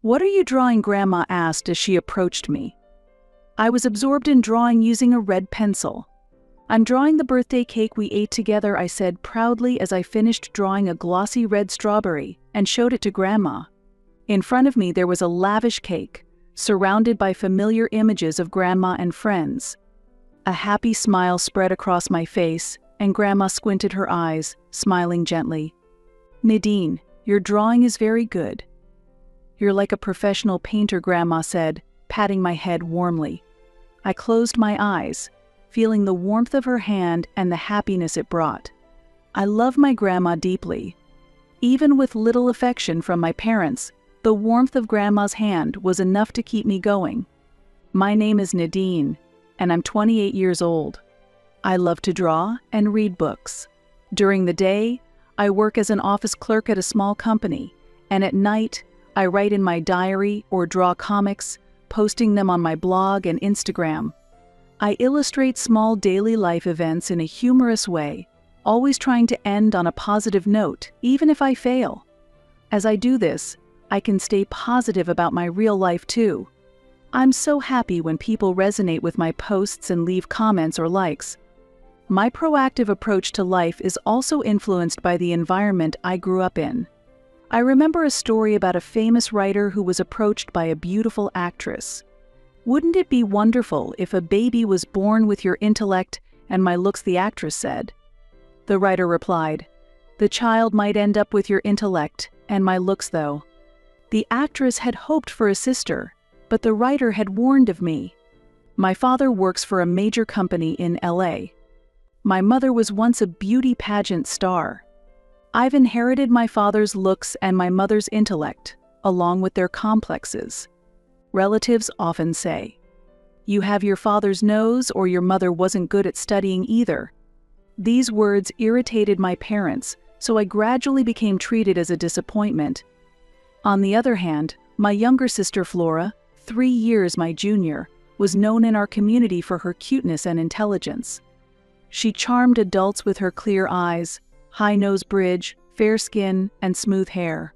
"What are you drawing?" Grandma asked as she approached me. I was absorbed in drawing using a red pencil. "I'm drawing the birthday cake we ate together," I said proudly as I finished drawing a glossy red strawberry and showed it to Grandma. In front of me there was a lavish cake, surrounded by familiar images of Grandma and friends. A happy smile spread across my face, and Grandma squinted her eyes, smiling gently. "Nadine, your drawing is very good." "You're like a professional painter," Grandma said, patting my head warmly. I closed my eyes, feeling the warmth of her hand and the happiness it brought. I love my grandma deeply. Even with little affection from my parents, the warmth of Grandma's hand was enough to keep me going. My name is Nadine, and I'm 28 years old. I love to draw and read books. During the day, I work as an office clerk at a small company, and at night, I write in my diary or draw comics, posting them on my blog and Instagram. I illustrate small daily life events in a humorous way, always trying to end on a positive note, even if I fail. As I do this, I can stay positive about my real life too. I'm so happy when people resonate with my posts and leave comments or likes. My proactive approach to life is also influenced by the environment I grew up in. I remember a story about a famous writer who was approached by a beautiful actress. "Wouldn't it be wonderful if a baby was born with your intellect and my looks?" the actress said. The writer replied, "The child might end up with your intellect and my looks though." The actress had hoped for a sister, but the writer had warned of me. My father works for a major company in LA. My mother was once a beauty pageant star. I've inherited my father's looks and my mother's intellect, along with their complexes. Relatives often say, "You have your father's nose," or "Your mother wasn't good at studying either." These words irritated my parents, so I gradually became treated as a disappointment. On the other hand, my younger sister Flora, 3 years my junior, was known in our community for her cuteness and intelligence. She charmed adults with her clear eyes, high nose bridge, fair skin, and smooth hair.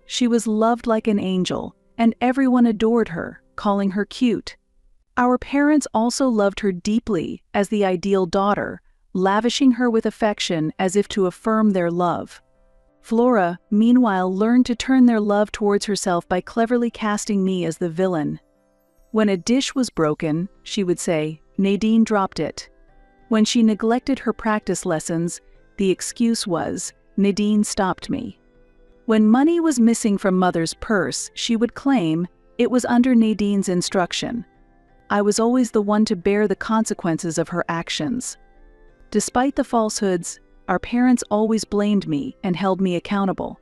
She was loved like an angel, and everyone adored her, calling her cute. Our parents also loved her deeply as the ideal daughter, lavishing her with affection as if to affirm their love. Flora, meanwhile, learned to turn their love towards herself by cleverly casting me as the villain. When a dish was broken, she would say, "Nadine dropped it." When she neglected her practice lessons, the excuse was, "Nadine stopped me." When money was missing from Mother's purse, she would claim it was under Nadine's instruction. I was always the one to bear the consequences of her actions. Despite the falsehoods, our parents always blamed me and held me accountable.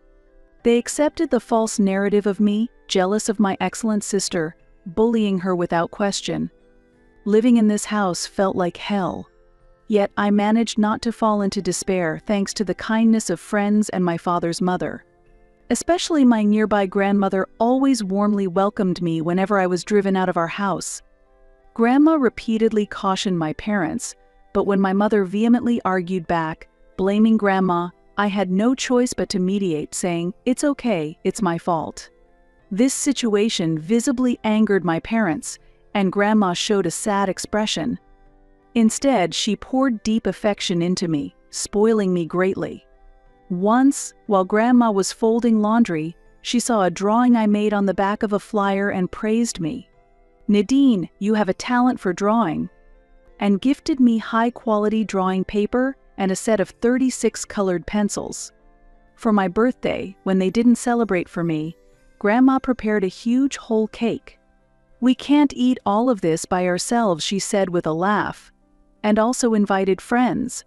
They accepted the false narrative of me, jealous of my excellent sister, bullying her without question. Living in this house felt like hell. Yet I managed not to fall into despair thanks to the kindness of friends and my father's mother. Especially my nearby grandmother always warmly welcomed me whenever I was driven out of our house. Grandma repeatedly cautioned my parents, but when my mother vehemently argued back, blaming Grandma, I had no choice but to mediate, saying, "It's okay, it's my fault." This situation visibly angered my parents, and Grandma showed a sad expression. Instead, she poured deep affection into me, spoiling me greatly. Once, while Grandma was folding laundry, she saw a drawing I made on the back of a flyer and praised me. "Nadine, you have a talent for drawing," and gifted me high-quality drawing paper and a set of 36 colored pencils. For my birthday, when they didn't celebrate for me, Grandma prepared a huge whole cake. "We can't eat all of this by ourselves," she said with a laugh, and also invited friends.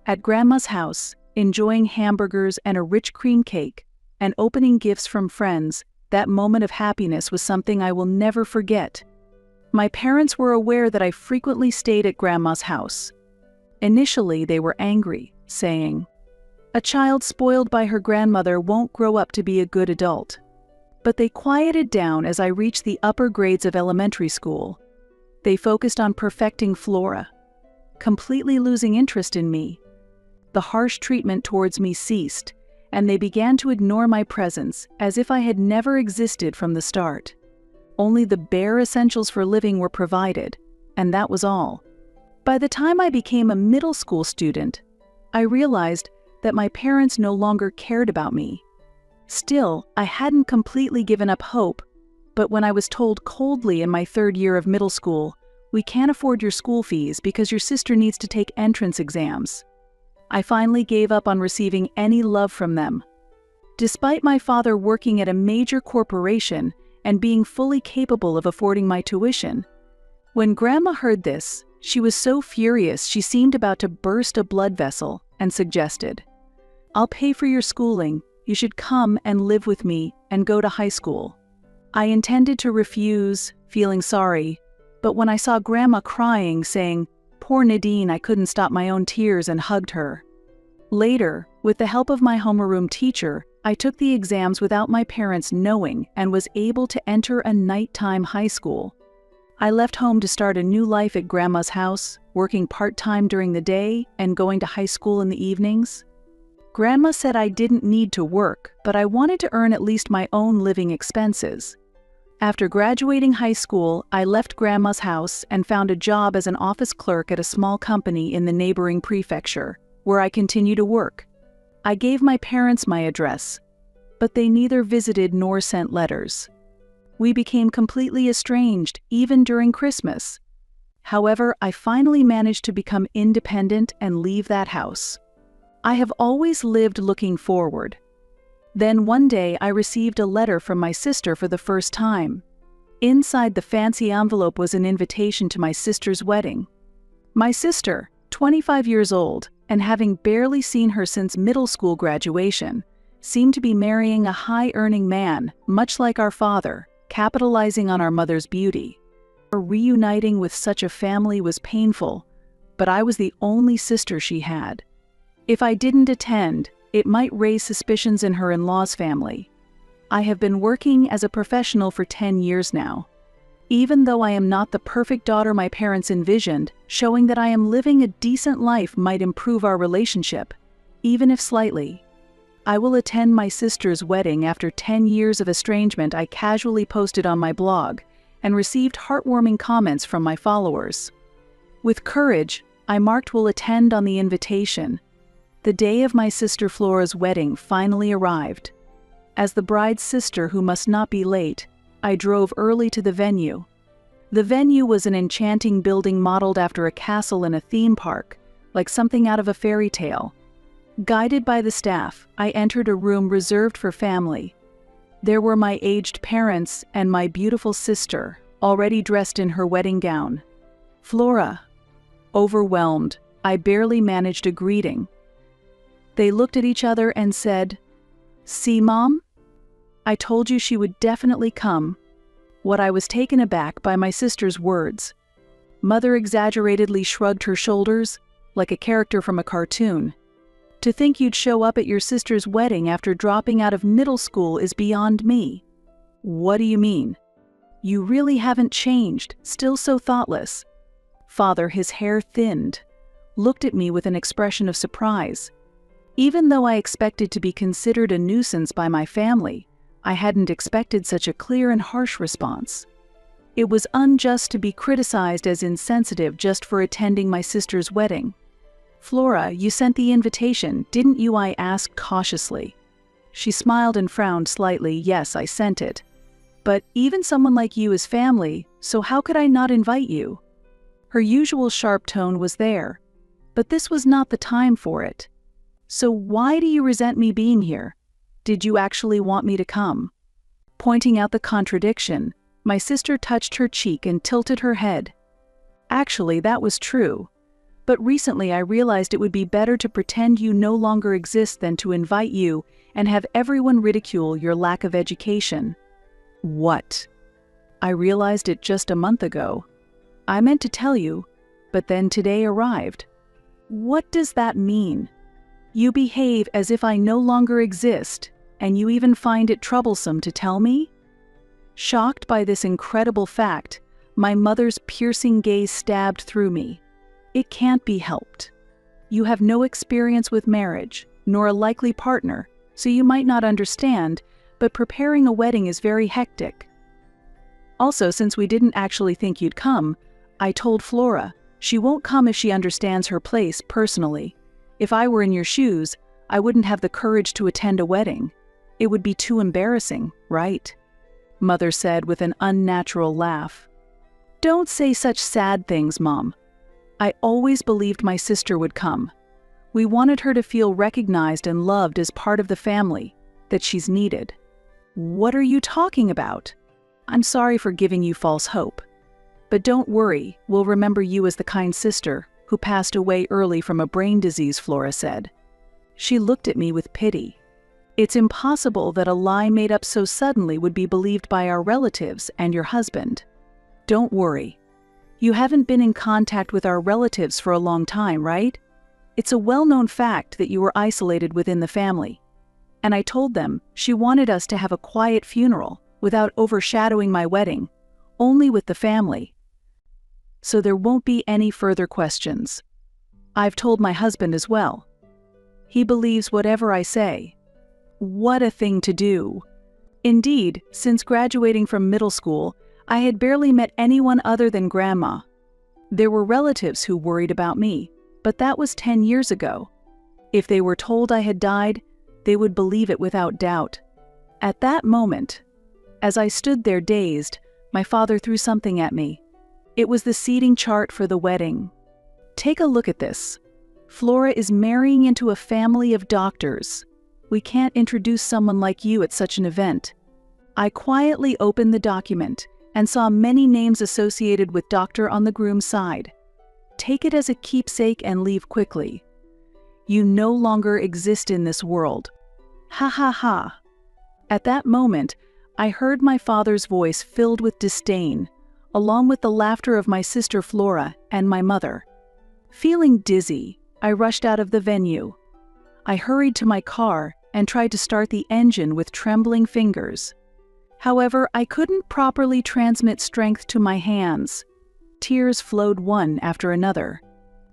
At Grandma's house, enjoying hamburgers and a rich cream cake, and opening gifts from friends, that moment of happiness was something I will never forget. My parents were aware that I frequently stayed at Grandma's house. Initially, they were angry, saying, "A child spoiled by her grandmother won't grow up to be a good adult." But they quieted down as I reached the upper grades of elementary school. They focused on perfecting Flora, completely losing interest in me. The harsh treatment towards me ceased, and they began to ignore my presence as if I had never existed from the start. Only the bare essentials for living were provided, and that was all. By the time I became a middle school student, I realized that my parents no longer cared about me. Still, I hadn't completely given up hope, but when I was told coldly in my 3rd year of middle school, "We can't afford your school fees because your sister needs to take entrance exams," I finally gave up on receiving any love from them. Despite my father working at a major corporation and being fully capable of affording my tuition, when Grandma heard this, she was so furious she seemed about to burst a blood vessel and suggested, "I'll pay for your schooling. You should come and live with me and go to high school." I intended to refuse, feeling sorry, but when I saw Grandma crying, saying, "Poor Nadine," I couldn't stop my own tears and hugged her. Later, with the help of my homeroom teacher, I took the exams without my parents knowing and was able to enter a nighttime high school. I left home to start a new life at Grandma's house, working part-time during the day and going to high school in the evenings. Grandma said I didn't need to work, but I wanted to earn at least my own living expenses. After graduating high school, I left Grandma's house and found a job as an office clerk at a small company in the neighboring prefecture, where I continue to work. I gave my parents my address, but they neither visited nor sent letters. We became completely estranged, even during Christmas. However, I finally managed to become independent and leave that house. I have always lived looking forward. Then one day I received a letter from my sister for the first time. Inside the fancy envelope was an invitation to my sister's wedding. My sister, 25 years old, and having barely seen her since middle school graduation, seemed to be marrying a high-earning man, much like our father, capitalizing on our mother's beauty. Reuniting with such a family was painful, but I was the only sister she had. If I didn't attend, it might raise suspicions in her in-law's family. I have been working as a professional for 10 years now. Even though I am not the perfect daughter my parents envisioned, showing that I am living a decent life might improve our relationship, even if slightly. I will attend my sister's wedding after 10 years of estrangement, I casually posted on my blog, and received heartwarming comments from my followers. With courage, I marked "will attend" on the invitation. The day of my sister Flora's wedding finally arrived. As the bride's sister who must not be late, I drove early to the venue. The venue was an enchanting building modeled after a castle in a theme park, like something out of a fairy tale. Guided by the staff, I entered a room reserved for family. There were my aged parents and my beautiful sister, already dressed in her wedding gown. Flora. Overwhelmed, I barely managed a greeting. They looked at each other and said, "See, Mom? I told you she would definitely come." What I was taken aback by my sister's words. Mother exaggeratedly shrugged her shoulders, like a character from a cartoon. "To think you'd show up at your sister's wedding after dropping out of middle school is beyond me." "What do you mean?" "You really haven't changed, still so thoughtless." Father, his hair thinned, looked at me with an expression of surprise. Even though I expected to be considered a nuisance by my family, I hadn't expected such a clear and harsh response. It was unjust to be criticized as insensitive just for attending my sister's wedding. "Flora, you sent the invitation, didn't you?" I asked cautiously. She smiled and frowned slightly. "Yes, I sent it. But even someone like you is family, so how could I not invite you?" Her usual sharp tone was there, but this was not the time for it. "So why do you resent me being here? Did you actually want me to come?" Pointing out the contradiction, my sister touched her cheek and tilted her head. "Actually, that was true. But recently I realized it would be better to pretend you no longer exist than to invite you and have everyone ridicule your lack of education." "What?" "I realized it just a month ago. I meant to tell you, but then today arrived." "What does that mean? You behave as if I no longer exist, and you even find it troublesome to tell me?" Shocked by this incredible fact, my mother's piercing gaze stabbed through me. "It can't be helped. You have no experience with marriage, nor a likely partner, so you might not understand, but preparing a wedding is very hectic. Also, since we didn't actually think you'd come, I told Flora she won't come if she understands her place personally. If I were in your shoes, I wouldn't have the courage to attend a wedding. It would be too embarrassing, right? Mother said with an unnatural laugh. Don't say such sad things, Mom. I always believed my sister would come. We wanted her to feel recognized and loved as part of the family, that she's needed. What are you talking about? I'm sorry for giving you false hope. But don't worry, we'll remember you as the kind sister who passed away early from a brain disease, Flora said. She looked at me with pity. It's impossible that a lie made up so suddenly would be believed by our relatives and your husband. Don't worry. You haven't been in contact with our relatives for a long time, right? It's a well-known fact that you were isolated within the family. And I told them she wanted us to have a quiet funeral without overshadowing my wedding, only with the family. So there won't be any further questions. I've told my husband as well. He believes whatever I say. What a thing to do. Indeed, since graduating from middle school, I had barely met anyone other than Grandma. There were relatives who worried about me, but that was 10 years ago. If they were told I had died, they would believe it without doubt. At that moment, as I stood there dazed, my father threw something at me. It was the seating chart for the wedding. Take a look at this. Flora is marrying into a family of doctors. We can't introduce someone like you at such an event. I quietly opened the document and saw many names associated with doctor on the groom's side. Take it as a keepsake and leave quickly. You no longer exist in this world. Ha ha ha. At that moment, I heard my father's voice filled with disdain, along with the laughter of my sister Flora and my mother. Feeling dizzy, I rushed out of the venue. I hurried to my car and tried to start the engine with trembling fingers. However, I couldn't properly transmit strength to my hands. Tears flowed one after another,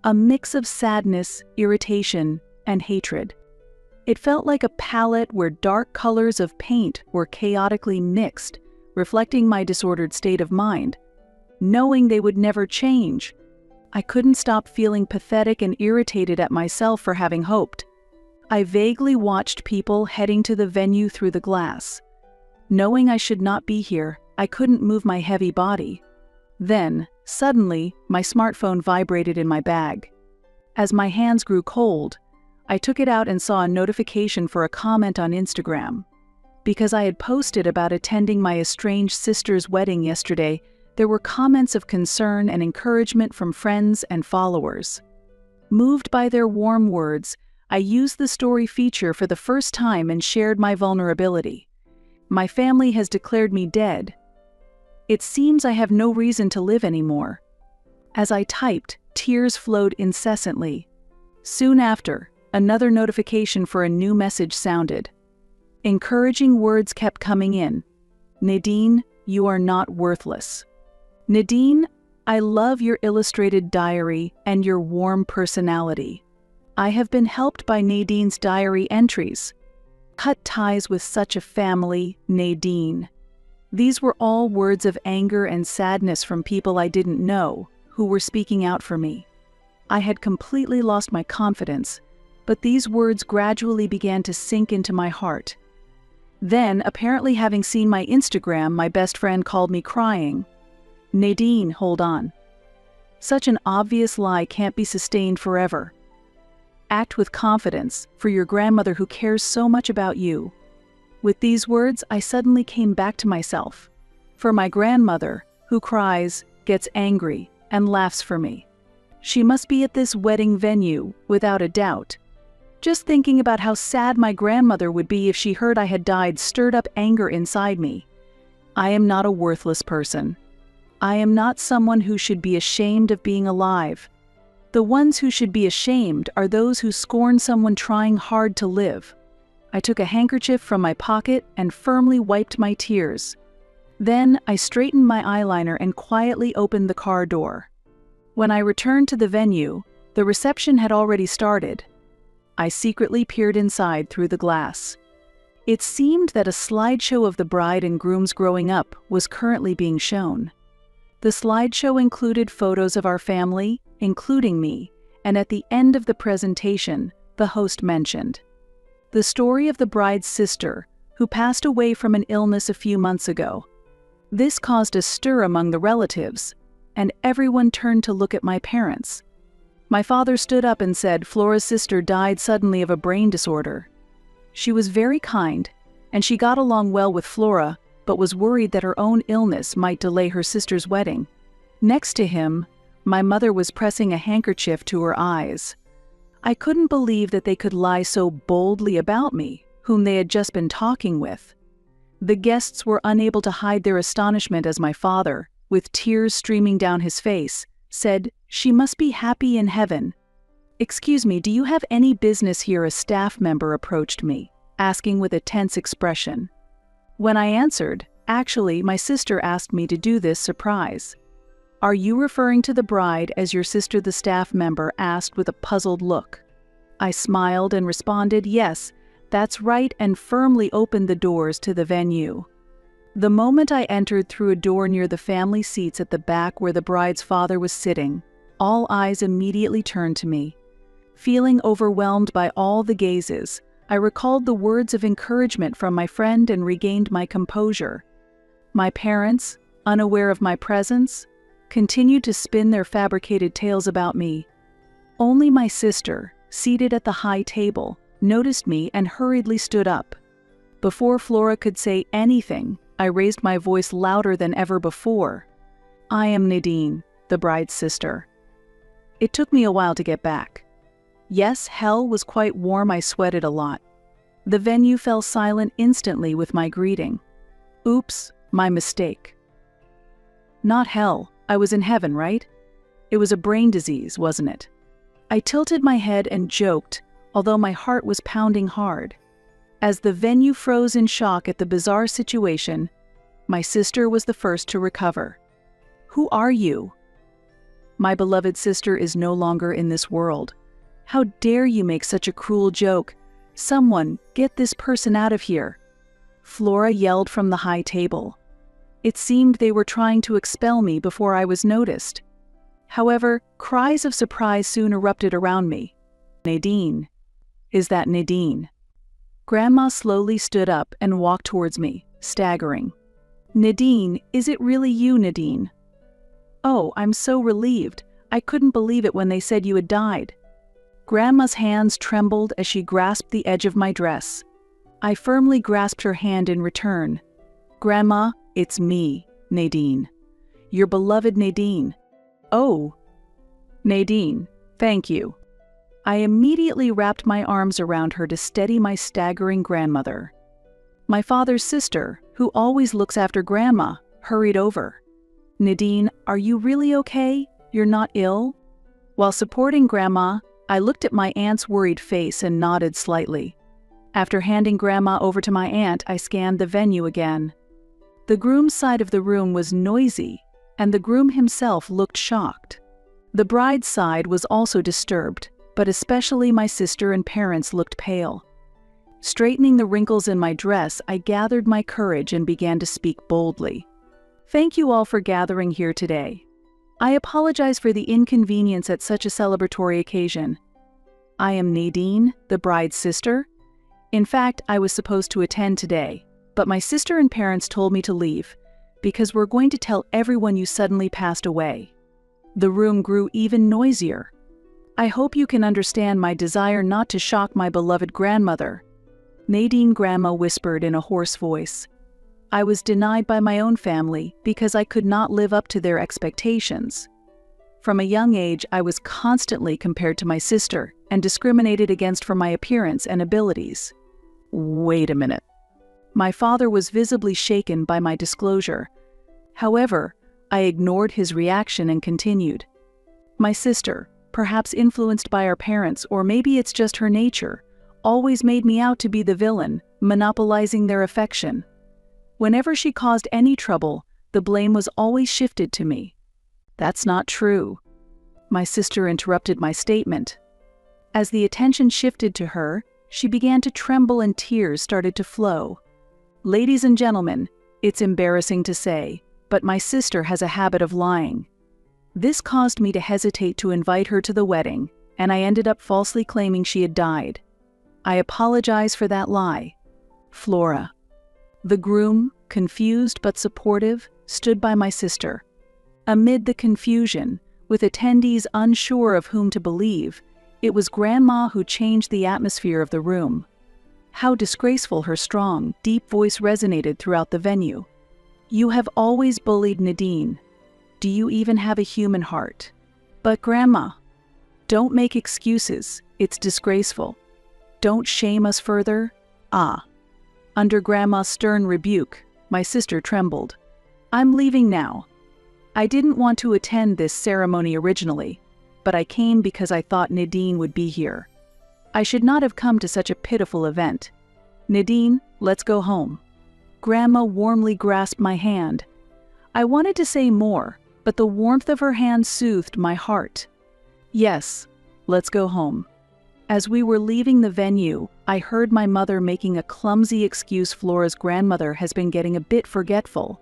a mix of sadness, irritation, and hatred. It felt like a palette where dark colors of paint were chaotically mixed, reflecting my disordered state of mind. Knowing they would never change, I couldn't stop feeling pathetic and irritated at myself for having hoped. I vaguely watched people heading to the venue through the glass. Knowing I should not be here, I couldn't move my heavy body. Then, suddenly, my smartphone vibrated in my bag. As my hands grew cold, I took it out and saw a notification for a comment on Instagram. Because I had posted about attending my estranged sister's wedding yesterday, there were comments of concern and encouragement from friends and followers. Moved by their warm words, I used the story feature for the first time and shared my vulnerability. My family has declared me dead. It seems I have no reason to live anymore. As I typed, tears flowed incessantly. Soon after, another notification for a new message sounded. Encouraging words kept coming in. Nadine, you are not worthless. Nadine, I love your illustrated diary and your warm personality. I have been helped by Nadine's diary entries. Cut ties with such a family, Nadine. These were all words of anger and sadness from people I didn't know, who were speaking out for me. I had completely lost my confidence, but these words gradually began to sink into my heart. Then, apparently having seen my Instagram, my best friend called me crying. Nadine, hold on. Such an obvious lie can't be sustained forever. Act with confidence for your grandmother who cares so much about you. With these words, I suddenly came back to myself. For my grandmother, who cries, gets angry, and laughs for me. She must be at this wedding venue, without a doubt. Just thinking about how sad my grandmother would be if she heard I had died stirred up anger inside me. I am not a worthless person. I am not someone who should be ashamed of being alive. The ones who should be ashamed are those who scorn someone trying hard to live. I took a handkerchief from my pocket and firmly wiped my tears. Then I straightened my eyeliner and quietly opened the car door. When I returned to the venue, the reception had already started. I secretly peered inside through the glass. It seemed that a slideshow of the bride and groom's growing up was currently being shown. The slideshow included photos of our family, including me, and at the end of the presentation, the host mentioned the story of the bride's sister, who passed away from an illness a few months ago. This caused a stir among the relatives, and everyone turned to look at my parents. My father stood up and said Flora's sister died suddenly of a brain disorder. She was very kind, and she got along well with Flora, but was worried that her own illness might delay her sister's wedding. Next to him, my mother was pressing a handkerchief to her eyes. I couldn't believe that they could lie so boldly about me, whom they had just been talking with. The guests were unable to hide their astonishment as my father, with tears streaming down his face, said, "She must be happy in heaven." "Excuse me, do you have any business here?" a staff member approached me, asking with a tense expression. When I answered, "Actually, my sister asked me to do this surprise." "Are you referring to the bride as your sister?" the staff member asked with a puzzled look. I smiled and responded, "Yes, that's right," and firmly opened the doors to the venue. The moment I entered through a door near the family seats at the back where the bride's father was sitting, all eyes immediately turned to me. Feeling overwhelmed by all the gazes, I recalled the words of encouragement from my friend and regained my composure. My parents, unaware of my presence, continued to spin their fabricated tales about me. Only my sister, seated at the high table, noticed me and hurriedly stood up. Before Flora could say anything, I raised my voice louder than ever before. "I am Nadine, the bride's sister." It took me a while to get back. Yes, hell was quite warm. I sweated a lot. The venue fell silent instantly with my greeting. Oops, my mistake. Not hell, I was in heaven, right? It was a brain disease, wasn't it? I tilted my head and joked, although my heart was pounding hard. As the venue froze in shock at the bizarre situation, my sister was the first to recover. "Who are you?" "My beloved sister is no longer in this world. How dare you make such a cruel joke? Someone, get this person out of here!" Flora yelled from the high table. It seemed they were trying to expel me before I was noticed. However, cries of surprise soon erupted around me. "Nadine. Is that Nadine?" Grandma slowly stood up and walked towards me, staggering. "Nadine, is it really you, Nadine?" "Oh, I'm so relieved. I couldn't believe it when they said you had died." Grandma's hands trembled as she grasped the edge of my dress. I firmly grasped her hand in return. "Grandma, it's me, Nadine. Your beloved Nadine." "Oh, Nadine, thank you." I immediately wrapped my arms around her to steady my staggering grandmother. My father's sister, who always looks after Grandma, hurried over. "Nadine, are you really okay? You're not ill?" While supporting Grandma, I looked at my aunt's worried face and nodded slightly. After handing Grandma over to my aunt, I scanned the venue again. The groom's side of the room was noisy, and the groom himself looked shocked. The bride's side was also disturbed, but especially my sister and parents looked pale. Straightening the wrinkles in my dress, I gathered my courage and began to speak boldly. "Thank you all for gathering here today. I apologize for the inconvenience at such a celebratory occasion. I am Nadine, the bride's sister. In fact, I was supposed to attend today, but my sister and parents told me to leave, because we're going to tell everyone you suddenly passed away." The room grew even noisier. "I hope you can understand my desire not to shock my beloved grandmother," Nadine Grandma whispered in a hoarse voice. "I was denied by my own family because I could not live up to their expectations. From a young age, I was constantly compared to my sister and discriminated against for my appearance and abilities." Wait a minute. My father was visibly shaken by my disclosure. However, I ignored his reaction and continued. "My sister, perhaps influenced by our parents, or maybe it's just her nature, always made me out to be the villain, monopolizing their affection. Whenever she caused any trouble, the blame was always shifted to me." "That's not true." My sister interrupted my statement. As the attention shifted to her, She began to tremble and tears started to flow. Ladies and gentlemen, it's embarrassing to say, but my sister has a habit of lying. This caused me to hesitate to invite her to the wedding, and I ended up falsely claiming she had died. I apologize for that lie. Flora. The groom, confused but supportive, stood by my sister. Amid the confusion, with attendees unsure of whom to believe, it was Grandma who changed the atmosphere of the room. How disgraceful her strong, deep voice resonated throughout the venue. You have always bullied Nadine. Do you even have a human heart? But Grandma, don't make excuses, it's disgraceful. Don't shame us further. Under Grandma's stern rebuke, my sister trembled. I'm leaving now. I didn't want to attend this ceremony originally, but I came because I thought Nadine would be here. I should not have come to such a pitiful event. Nadine, let's go home. Grandma warmly grasped my hand. I wanted to say more, but the warmth of her hand soothed my heart. Yes, let's go home. As we were leaving the venue, I heard my mother making a clumsy excuse. Flora's grandmother has been getting a bit forgetful.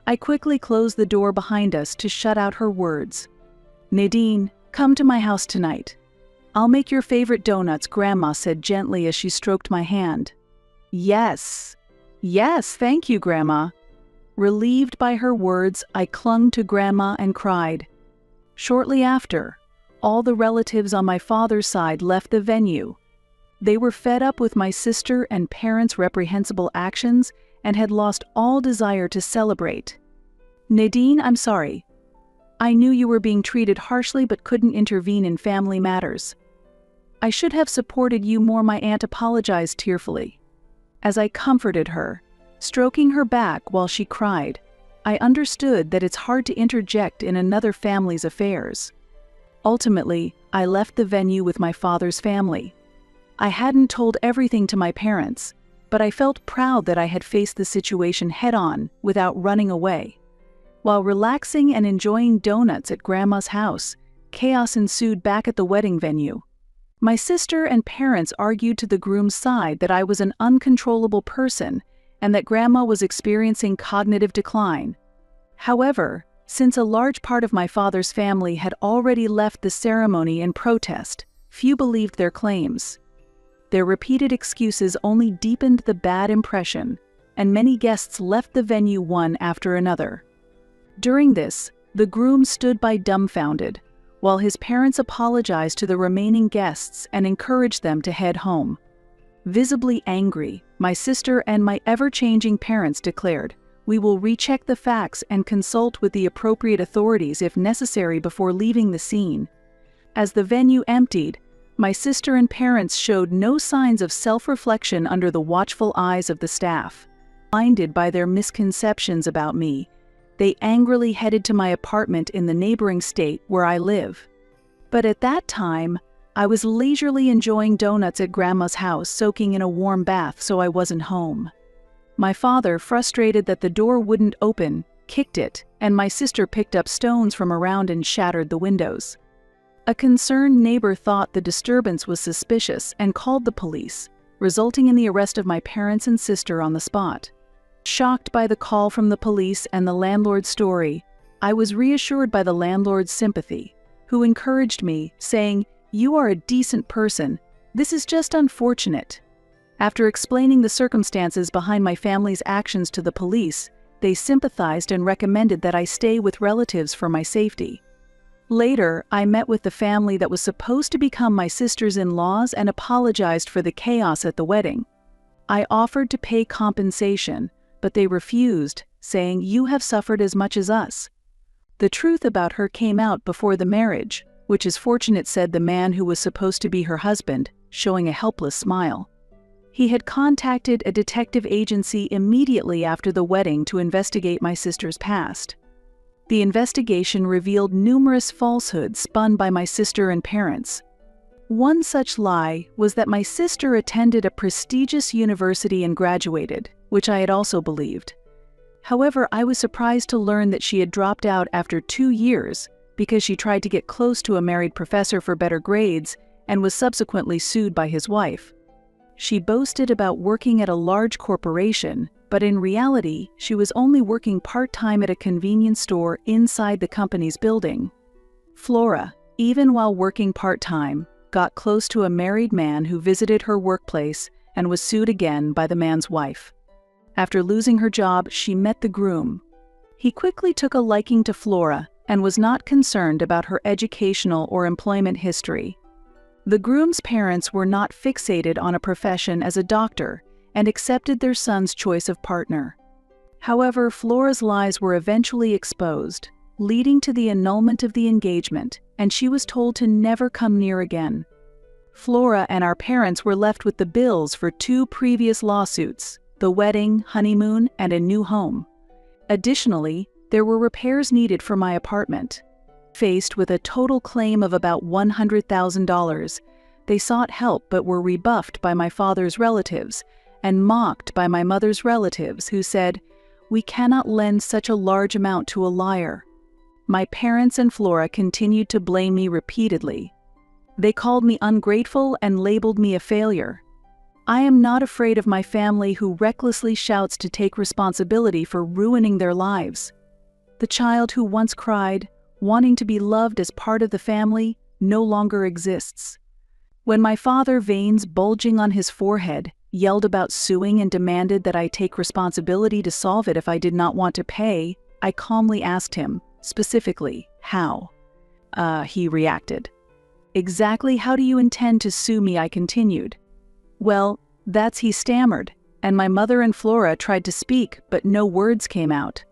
I quickly closed the door behind us to shut out her words. Nadine, come to my house tonight. I'll make your favorite donuts, Grandma said gently as she stroked my hand. Yes, thank you, Grandma. Relieved by her words, I clung to Grandma and cried. Shortly after, all the relatives on my father's side left the venue. They were fed up with my sister and parents' reprehensible actions and had lost all desire to celebrate. Nadine, I'm sorry. I knew you were being treated harshly but couldn't intervene in family matters. I should have supported you more, my aunt apologized tearfully. As I comforted her, stroking her back while she cried, I understood that it's hard to interject in another family's affairs. Ultimately, I left the venue with my father's family. I hadn't told everything to my parents, but I felt proud that I had faced the situation head-on without running away. While relaxing and enjoying donuts at Grandma's house, chaos ensued back at the wedding venue. My sister and parents argued to the groom's side that I was an uncontrollable person and that Grandma was experiencing cognitive decline. However, since a large part of my father's family had already left the ceremony in protest, few believed their claims. Their repeated excuses only deepened the bad impression, and many guests left the venue one after another. During this, the groom stood by dumbfounded, while his parents apologized to the remaining guests and encouraged them to head home. Visibly angry, my sister and my ever-changing parents declared, "We will recheck the facts and consult with the appropriate authorities if necessary before leaving the scene." As the venue emptied, my sister and parents showed no signs of self-reflection under the watchful eyes of the staff. Blinded by their misconceptions about me, they angrily headed to my apartment in the neighboring state where I live. But at that time, I was leisurely enjoying donuts at Grandma's house, soaking in a warm bath, so I wasn't home. My father, frustrated that the door wouldn't open, kicked it, and my sister picked up stones from around and shattered the windows. A concerned neighbor thought the disturbance was suspicious and called the police, resulting in the arrest of my parents and sister on the spot. Shocked by the call from the police and the landlord's story, I was reassured by the landlord's sympathy, who encouraged me, saying, "You are a decent person. This is just unfortunate." After explaining the circumstances behind my family's actions to the police, they sympathized and recommended that I stay with relatives for my safety. Later, I met with the family that was supposed to become my sisters-in-laws and apologized for the chaos at the wedding. I offered to pay compensation, but they refused, saying, "You have suffered as much as us." The truth about her came out before the marriage, which is fortunate, said the man who was supposed to be her husband, showing a helpless smile. He had contacted a detective agency immediately after the wedding to investigate my sister's past. The investigation revealed numerous falsehoods spun by my sister and parents. One such lie was that my sister attended a prestigious university and graduated, which I had also believed. However, I was surprised to learn that she had dropped out after 2 years because she tried to get close to a married professor for better grades and was subsequently sued by his wife. She boasted about working at a large corporation, but in reality, she was only working part-time at a convenience store inside the company's building. Flora, even while working part-time, got close to a married man who visited her workplace and was sued again by the man's wife. After losing her job, she met the groom. He quickly took a liking to Flora and was not concerned about her educational or employment history. The groom's parents were not fixated on a profession as a doctor and accepted their son's choice of partner. However, Flora's lies were eventually exposed, leading to the annulment of the engagement, and she was told to never come near again. Flora and our parents were left with the bills for 2 previous lawsuits, the wedding, honeymoon, and a new home. Additionally, there were repairs needed for my apartment. Faced with a total claim of about $100,000, they sought help but were rebuffed by my father's relatives and mocked by my mother's relatives who said, "We cannot lend such a large amount to a liar." My parents and Flora continued to blame me repeatedly. They called me ungrateful and labeled me a failure. I am not afraid of my family who recklessly shouts to take responsibility for ruining their lives. The child who once cried, wanting to be loved as part of the family, no longer exists. When my father, veins bulging on his forehead, yelled about suing and demanded that I take responsibility to solve it if I did not want to pay, I calmly asked him, specifically, how? He reacted. "Exactly how do you intend to sue me?" I continued. "Well, he stammered, and my mother and Flora tried to speak, but no words came out.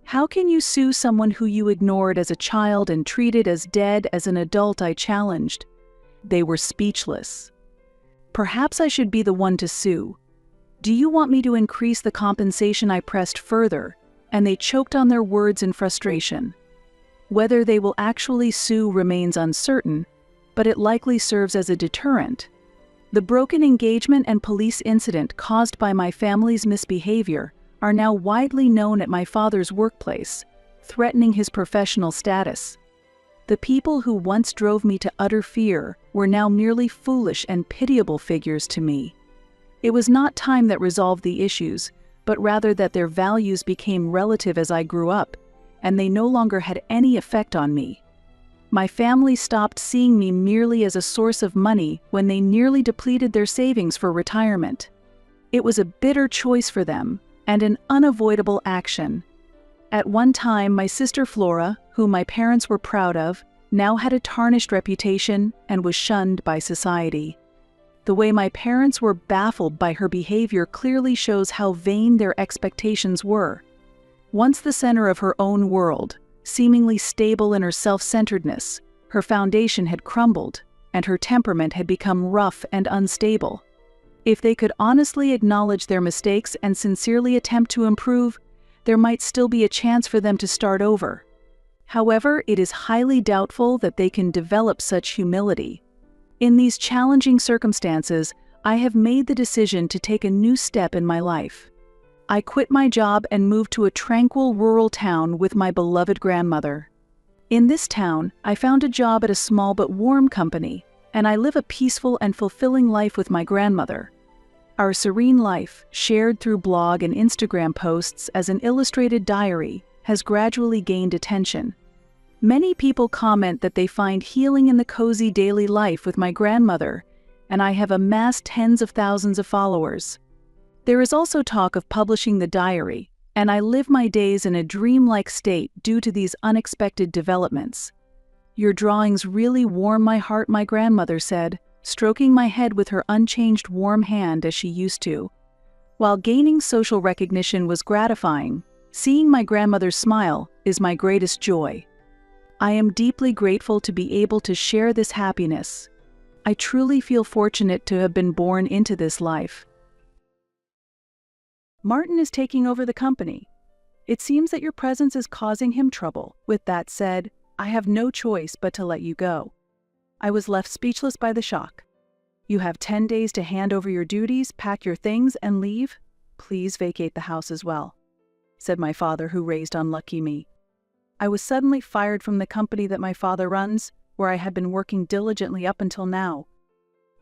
"How can you sue someone who you ignored as a child and treated as dead as an adult?" I challenged. They were speechless. "Perhaps I should be the one to sue. Do you want me to increase the compensation?" I pressed further, and they choked on their words in frustration. Whether they will actually sue remains uncertain, but it likely serves as a deterrent. The broken engagement and police incident caused by my family's misbehavior are now widely known at my father's workplace, threatening his professional status. The people who once drove me to utter fear were now merely foolish and pitiable figures to me. It was not time that resolved the issues, but rather that their values became relative as I grew up, and they no longer had any effect on me. My family stopped seeing me merely as a source of money when they nearly depleted their savings for retirement. It was a bitter choice for them, and an unavoidable action. At one time, my sister Flora, whom my parents were proud of, now had a tarnished reputation and was shunned by society. The way my parents were baffled by her behavior clearly shows how vain their expectations were. Once the center of her own world, seemingly stable in her self-centeredness, her foundation had crumbled, and her temperament had become rough and unstable. If they could honestly acknowledge their mistakes and sincerely attempt to improve, there might still be a chance for them to start over. However, it is highly doubtful that they can develop such humility. In these challenging circumstances, I have made the decision to take a new step in my life. I quit my job and moved to a tranquil rural town with my beloved grandmother. In this town, I found a job at a small but warm company, and I live a peaceful and fulfilling life with my grandmother. Our serene life, shared through blog and Instagram posts as an illustrated diary, has gradually gained attention. Many people comment that they find healing in the cozy daily life with my grandmother, and I have amassed tens of thousands of followers. There is also talk of publishing the diary, and I live my days in a dreamlike state due to these unexpected developments. "Your drawings really warm my heart," my grandmother said, stroking my head with her unchanged warm hand as she used to. While gaining social recognition was gratifying, seeing my grandmother smile is my greatest joy. I am deeply grateful to be able to share this happiness. I truly feel fortunate to have been born into this life. Martin is taking over the company. It seems that your presence is causing him trouble. With that said, I have no choice but to let you go. I was left speechless by the shock. You have 10 days to hand over your duties, pack your things, and leave. Please vacate the house as well, said my father, who raised unlucky me. I was suddenly fired from the company that my father runs, where I had been working diligently up until now.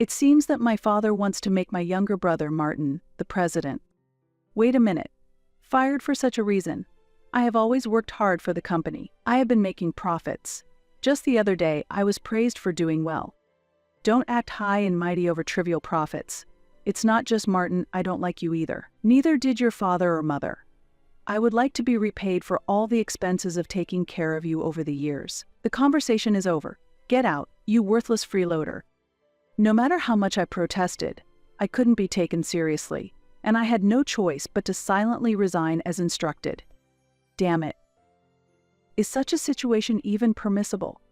It seems that my father wants to make my younger brother, Martin, the president. Wait a minute. Fired for such a reason. I have always worked hard for the company. I have been making profits. Just the other day, I was praised for doing well. Don't act high and mighty over trivial profits. It's not just Martin, I don't like you either. Neither did your father or mother. I would like to be repaid for all the expenses of taking care of you over the years. The conversation is over. Get out, you worthless freeloader. No matter how much I protested, I couldn't be taken seriously, and I had no choice but to silently resign as instructed. Damn it. Is such a situation even permissible?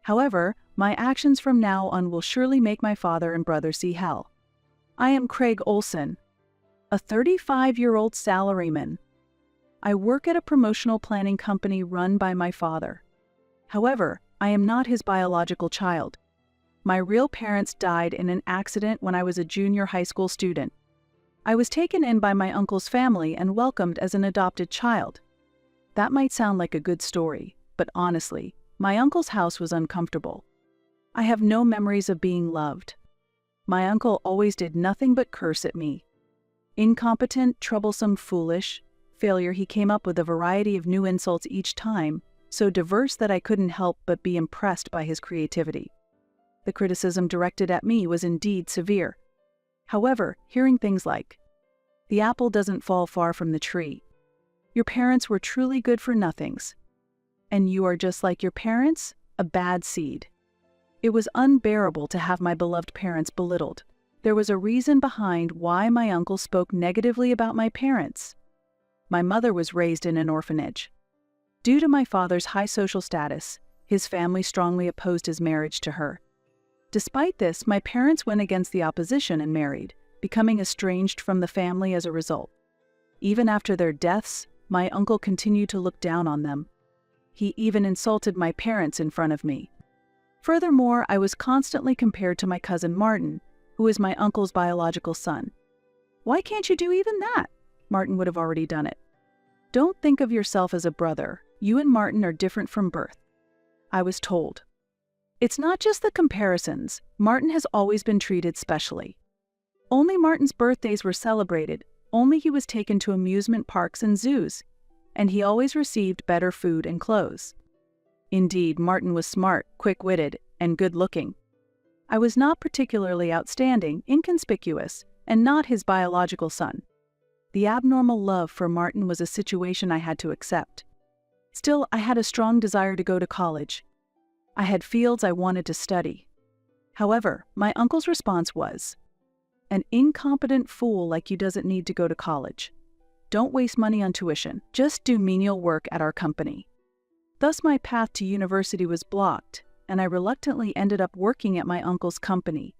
However, my actions from now on will surely make my father and brother see hell. I am Craig Olson, a 35-year-old salaryman. I work at a promotional planning company run by my father. However, I am not his biological child. My real parents died in an accident when I was a junior high school student. I was taken in by my uncle's family and welcomed as an adopted child. That might sound like a good story, but honestly, my uncle's house was uncomfortable. I have no memories of being loved. My uncle always did nothing but curse at me. Incompetent, troublesome, foolish, failure. He came up with a variety of new insults each time, so diverse that I couldn't help but be impressed by his creativity. The criticism directed at me was indeed severe. However, hearing things like, "The apple doesn't fall far from the tree," "Your parents were truly good for nothings," and "You are just like your parents," a bad seed. It was unbearable to have my beloved parents belittled. There was a reason behind why my uncle spoke negatively about my parents. My mother was raised in an orphanage. Due to my father's high social status, his family strongly opposed his marriage to her. Despite this, my parents went against the opposition and married, becoming estranged from the family as a result. Even after their deaths, my uncle continued to look down on them. He even insulted my parents in front of me. Furthermore, I was constantly compared to my cousin Martin, who is my uncle's biological son. "Why can't you do even that?" Martin would have already done it. "Don't think of yourself as a brother. You and Martin are different from birth," I was told. It's not just the comparisons. Martin has always been treated specially. Only Martin's birthdays were celebrated, only he was taken to amusement parks and zoos, and he always received better food and clothes. Indeed, Martin was smart, quick-witted, and good-looking. I was not particularly outstanding, inconspicuous, and not his biological son. The abnormal love for Martin was a situation I had to accept. Still, I had a strong desire to go to college. I had fields I wanted to study. However, my uncle's response was, "An incompetent fool like you doesn't need to go to college. Don't waste money on tuition. Just do menial work at our company." Thus my path to university was blocked, and I reluctantly ended up working at my uncle's company.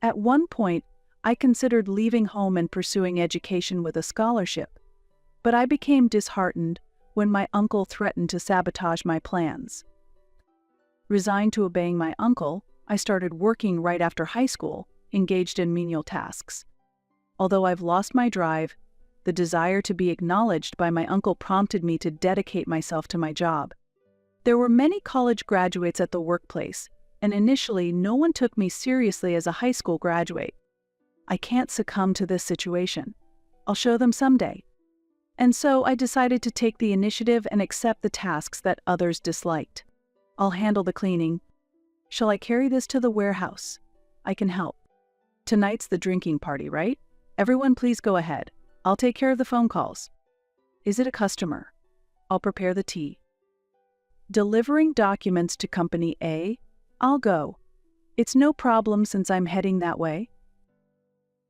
At one point, I considered leaving home and pursuing education with a scholarship, but I became disheartened when my uncle threatened to sabotage my plans. Resigned to obeying my uncle, I started working right after high school, engaged in menial tasks. Although I've lost my drive, the desire to be acknowledged by my uncle prompted me to dedicate myself to my job. There were many college graduates at the workplace, and initially no one took me seriously as a high school graduate. I can't succumb to this situation. I'll show them someday. And so I decided to take the initiative and accept the tasks that others disliked. I'll handle the cleaning. Shall I carry this to the warehouse? I can help. Tonight's the drinking party, right? Everyone please go ahead. I'll take care of the phone calls. Is it a customer? I'll prepare the tea. Delivering documents to Company A? I'll go. It's no problem since I'm heading that way.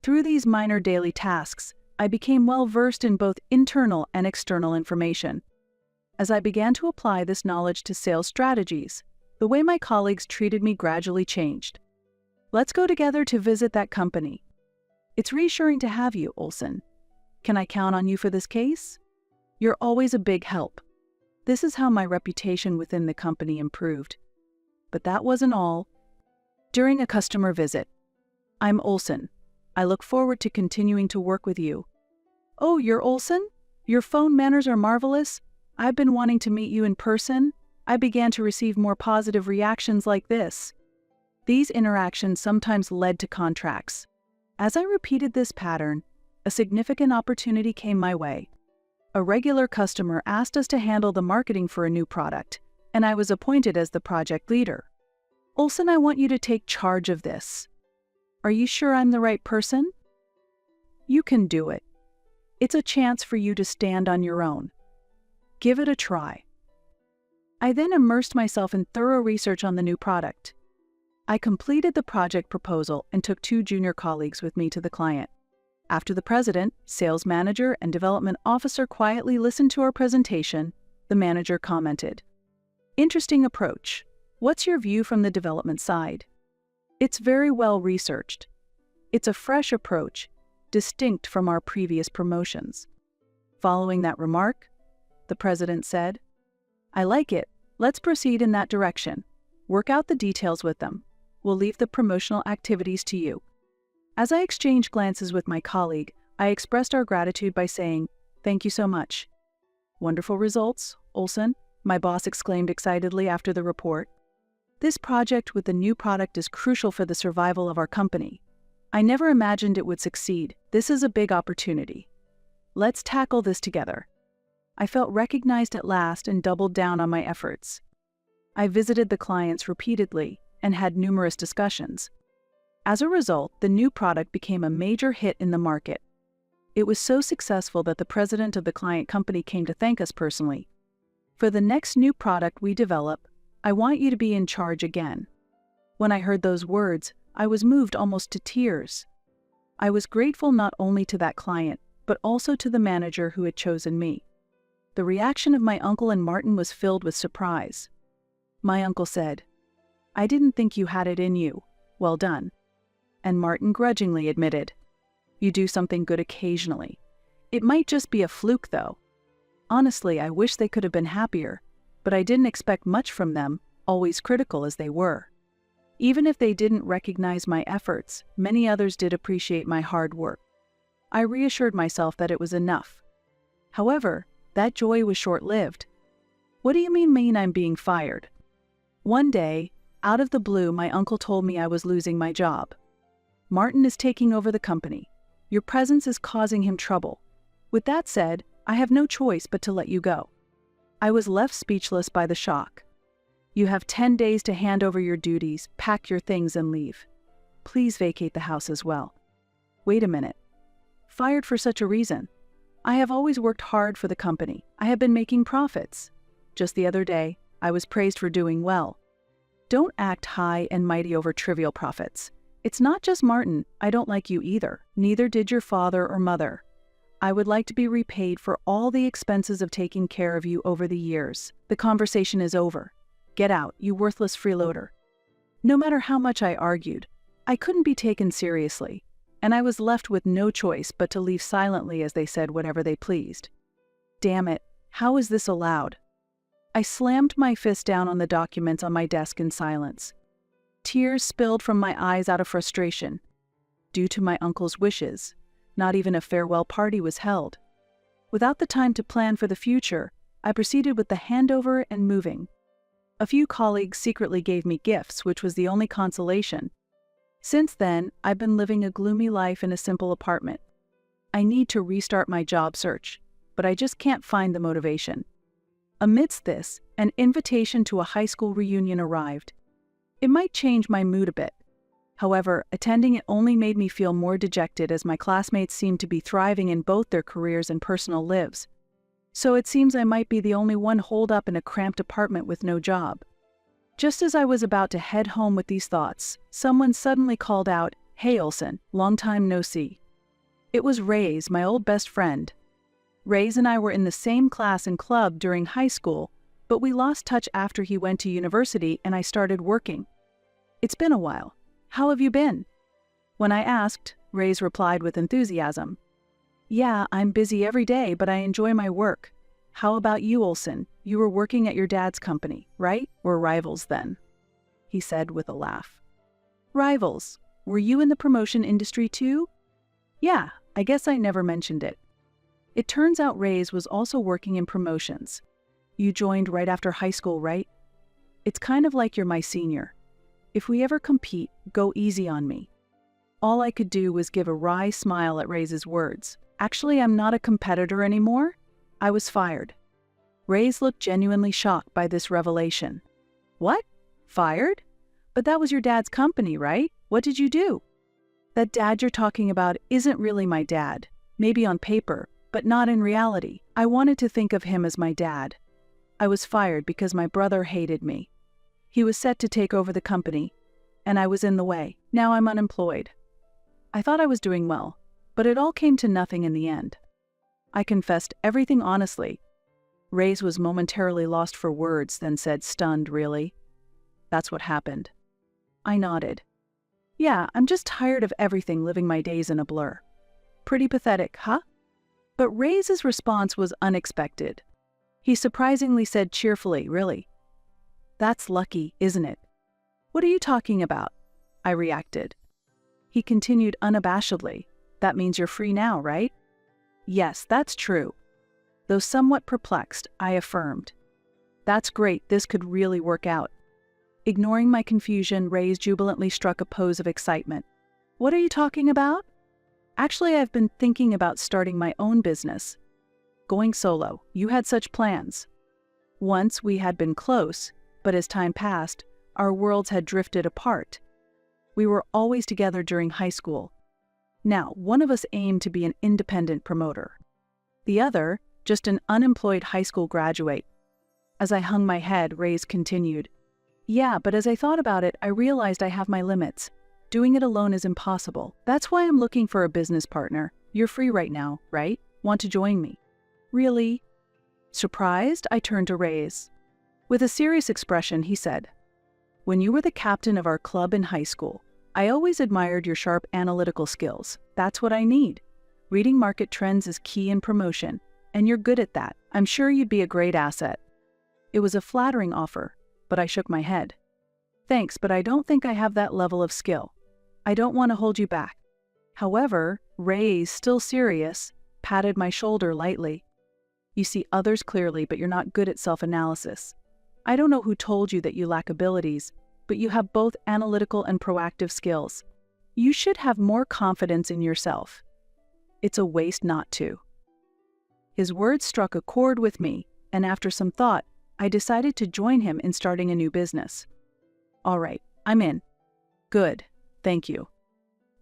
Through these minor daily tasks, I became well versed in both internal and external information. As I began to apply this knowledge to sales strategies, the way my colleagues treated me gradually changed. Let's go together to visit that company. It's reassuring to have you, Olson. Can I count on you for this case? You're always a big help. This is how my reputation within the company improved. But that wasn't all. During a customer visit, "I'm Olson. I look forward to continuing to work with you." "Oh, you're Olson? Your phone manners are marvelous. I've been wanting to meet you in person." I began to receive more positive reactions like this. These interactions sometimes led to contracts. As I repeated this pattern, a significant opportunity came my way. A regular customer asked us to handle the marketing for a new product, and I was appointed as the project leader. "Olson, I want you to take charge of this. Are you sure I'm the right person?" "You can do it. It's a chance for you to stand on your own. Give it a try." I then immersed myself in thorough research on the new product. I completed the project proposal and took 2 junior colleagues with me to the client. After the president, sales manager, and development officer quietly listened to our presentation, the manager commented, "Interesting approach. What's your view from the development side?" "It's very well researched. It's a fresh approach, distinct from our previous promotions." Following that remark, the president said, "I like it. Let's proceed in that direction. Work out the details with them. We'll leave the promotional activities to you." As I exchanged glances with my colleague, I expressed our gratitude by saying, "Thank you so much." "Wonderful results, Olson," my boss exclaimed excitedly after the report. "This project with the new product is crucial for the survival of our company. I never imagined it would succeed. This is a big opportunity. Let's tackle this together." I felt recognized at last and doubled down on my efforts. I visited the clients repeatedly and had numerous discussions. As a result, the new product became a major hit in the market. It was so successful that the president of the client company came to thank us personally. "For the next new product we develop, I want you to be in charge again." When I heard those words, I was moved almost to tears. I was grateful not only to that client, but also to the manager who had chosen me. The reaction of my uncle and Martin was filled with surprise. My uncle said, "I didn't think you had it in you. Well done." And Martin grudgingly admitted, "You do something good occasionally. It might just be a fluke, though." Honestly, I wish they could have been happier, but I didn't expect much from them, always critical as they were. Even if they didn't recognize my efforts, many others did appreciate my hard work. I reassured myself that it was enough. However, that joy was short-lived. "What do you mean I'm being fired?" One day, out of the blue, my uncle told me I was losing my job. "Martin is taking over the company. Your presence is causing him trouble. With that said, I have no choice but to let you go." I was left speechless by the shock. "You have 10 days to hand over your duties, pack your things, and leave. Please vacate the house as well." Wait a minute. Fired for such a reason? I have always worked hard for the company. I have been making profits. Just the other day, I was praised for doing well. Don't act high and mighty over trivial profits. It's not just Martin. I don't like you either. Neither did your father or mother. I would like to be repaid for all the expenses of taking care of you over the years. The conversation is over. Get out, you worthless freeloader. No matter how much I argued, I couldn't be taken seriously, and I was left with no choice but to leave silently as they said whatever they pleased. Damn it, how is this allowed? I slammed my fist down on the documents on my desk in silence. Tears spilled from my eyes out of frustration. Due to my uncle's wishes, not even a farewell party was held. Without the time to plan for the future, I proceeded with the handover and moving. A few colleagues secretly gave me gifts, which was the only consolation. Since then, I've been living a gloomy life in a simple apartment. I need to restart my job search, but I just can't find the motivation. Amidst this, an invitation to a high school reunion arrived. It might change my mood a bit. However, attending it only made me feel more dejected as my classmates seemed to be thriving in both their careers and personal lives. So it seems I might be the only one holed up in a cramped apartment with no job. Just as I was about to head home with these thoughts, someone suddenly called out, "Hey Olson, long time no see." It was Ray's, my old best friend. Ray's and I were in the same class and club during high school, but we lost touch after he went to university and I started working. "It's been a while. How have you been?" When I asked, Ray's replied with enthusiasm, "Yeah, I'm busy every day, but I enjoy my work. How about you, Olson? You were working at your dad's company, right? We're rivals then," he said with a laugh. "Rivals? Were you in the promotion industry too?" "Yeah, I guess I never mentioned it. It turns out Ray's was also working in promotions. You joined right after high school, right? It's kind of like you're my senior. If we ever compete, go easy on me. All I could do was give a wry smile at Ray's words. Actually, I'm not a competitor anymore. I was fired. Ray's looked genuinely shocked by this revelation. What? Fired? But that was your dad's company, right? What did you do? That dad you're talking about isn't really my dad. Maybe on paper, but not in reality. I wanted to think of him as my dad. I was fired because my brother hated me. He was set to take over the company, and I was in the way. Now I'm unemployed. I thought I was doing well, but it all came to nothing in the end. I confessed everything honestly. Ray's was momentarily lost for words, then said, stunned, really? That's what happened. I nodded. Yeah, I'm just tired of everything, living my days in a blur. Pretty pathetic, huh? But Ray's response was unexpected. He surprisingly said cheerfully, really? That's lucky, isn't it? What are you talking about? I reacted. He continued unabashedly, that means you're free now, right? Yes, that's true. Though somewhat perplexed, I affirmed. That's great, this could really work out. Ignoring my confusion, Ray's jubilantly struck a pose of excitement. What are you talking about? Actually, I've been thinking about starting my own business. Going solo. You had such plans. Once we had been close, but as time passed, our worlds had drifted apart. We were always together during high school. Now, one of us aimed to be an independent promoter. The other, just an unemployed high school graduate. As I hung my head, Ray's continued. Yeah, but as I thought about it, I realized I have my limits. Doing it alone is impossible. That's why I'm looking for a business partner. You're free right now, right? Want to join me? Really? Surprised, I turned to Ray's. With a serious expression, he said, when you were the captain of our club in high school, I always admired your sharp analytical skills. That's what I need. Reading market trends is key in promotion, and you're good at that. I'm sure you'd be a great asset. It was a flattering offer, but I shook my head. Thanks, but I don't think I have that level of skill. I don't want to hold you back. However, Ray's, still serious, patted my shoulder lightly. You see others clearly, but you're not good at self-analysis. I don't know who told you that you lack abilities, but you have both analytical and proactive skills. You should have more confidence in yourself. It's a waste not to. His words struck a chord with me, and after some thought, I decided to join him in starting a new business. All right, I'm in. Good, thank you.